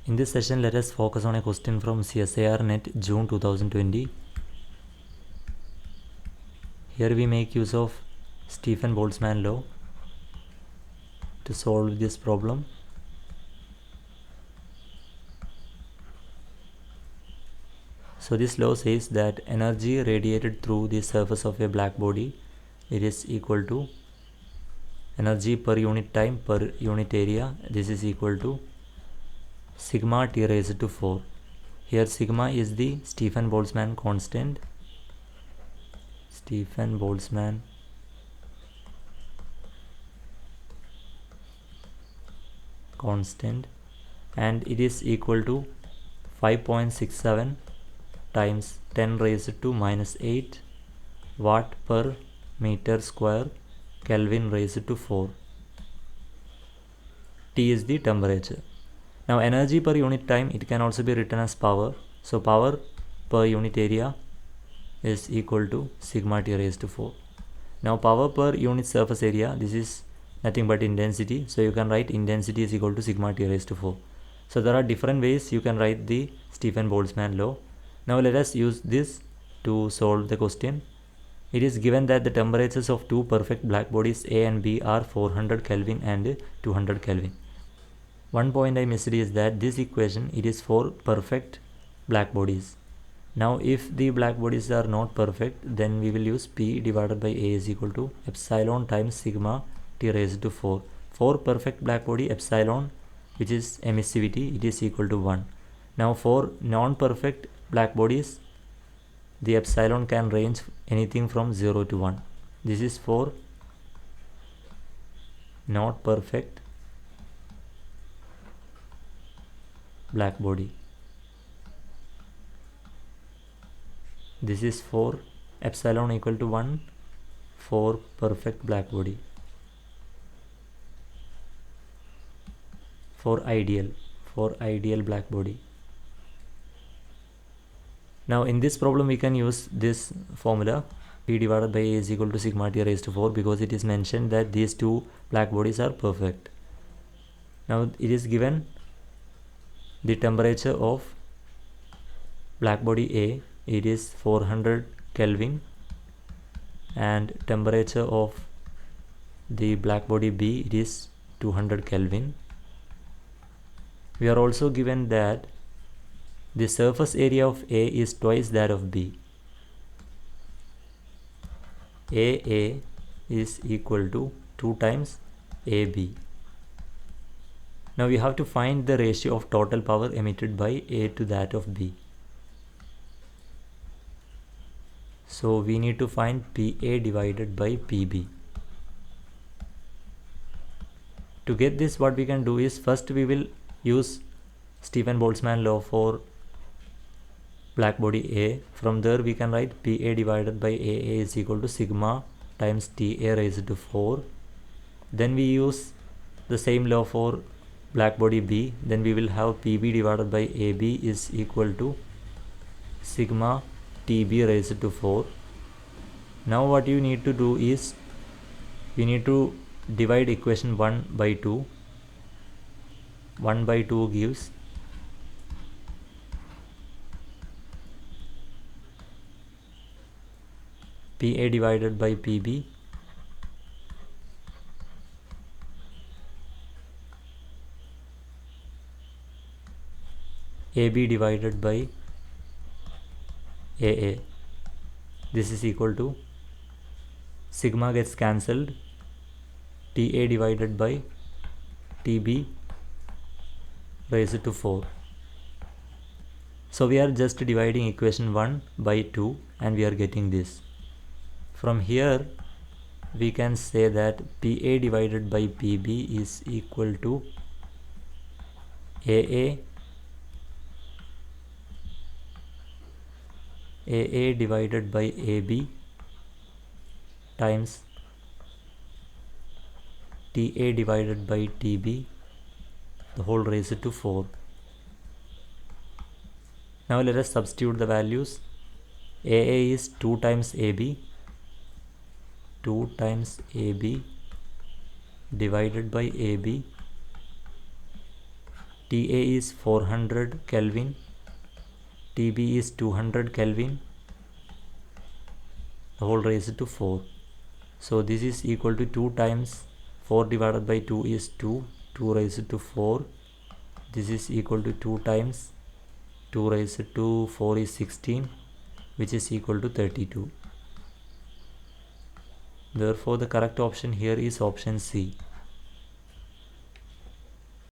In this session, let us focus on a question from CSIR NET June 2020. Here we make use of Stefan Boltzmann law to solve this problem. So this law says that energy radiated through the surface of a black body, it is equal to energy per unit time per unit area. This is equal to sigma T raised to 4. Here sigma is the Stefan Boltzmann constant. Stefan Boltzmann constant, and it is equal to 5.67 times 10 raised to minus 8 watt per meter square Kelvin raised to 4. T is the temperature. Now energy per unit time, it can also be written as power. So power per unit area is equal to sigma T raised to 4. Now power per unit surface area, this is nothing but intensity. So you can write intensity is equal to sigma T raised to 4. So there are different ways you can write the Stefan Boltzmann law. Now let us use this to solve the question. It is given that the temperatures of two perfect black bodies A and B are 400 Kelvin and 200 Kelvin. One point I missed is that this equation, it is for perfect black bodies. Now if the black bodies are not perfect, then we will use P divided by A is equal to epsilon times sigma T raised to 4. For perfect black body, epsilon, which is emissivity, it is equal to 1. Now for non-perfect black bodies, the epsilon can range anything from 0 to 1. This is for not perfect black body. This is for epsilon equal to 1 for perfect black body. For ideal black body. Now in this problem we can use this formula P divided by A is equal to sigma T raised to 4, because it is mentioned that these two black bodies are perfect. Now it is given the temperature of black body A, it is 400 Kelvin, and temperature of the black body B, it is 200 Kelvin. We are also given that the surface area of A is twice that of B. AA is equal to 2 times AB. Now we have to find the ratio of total power emitted by A to that of B. So we need to find PA divided by PB. To get this, what we can do is, first we will use Stefan Boltzmann law for black body A. From there we can write PA divided by AA is equal to sigma times TA raised to 4. Then we use the same law for black body B. Then we will have PB divided by AB is equal to sigma TB raised to 4. Now what you need to do is, you need to divide equation 1 by 2. 1 by 2 gives PA divided by PB AB divided by AA. This is equal to sigma gets cancelled, TA divided by TB raised to 4. So we are just dividing equation 1 by 2 and we are getting this. From here we can say that PA divided by PB is equal to AA divided by AB times TA divided by TB, the whole raised to 4. Now let us substitute the values. AA is 2 times AB, 2 times AB divided by AB, TA is 400 Kelvin, TB is 200 Kelvin, the whole raised to 4. So this is equal to 2 times 4 divided by 2 is 2, 2 raised to 4. This is equal to 2 times 2 raised to 4 is 16, which is equal to 32. Therefore the correct option here is option C.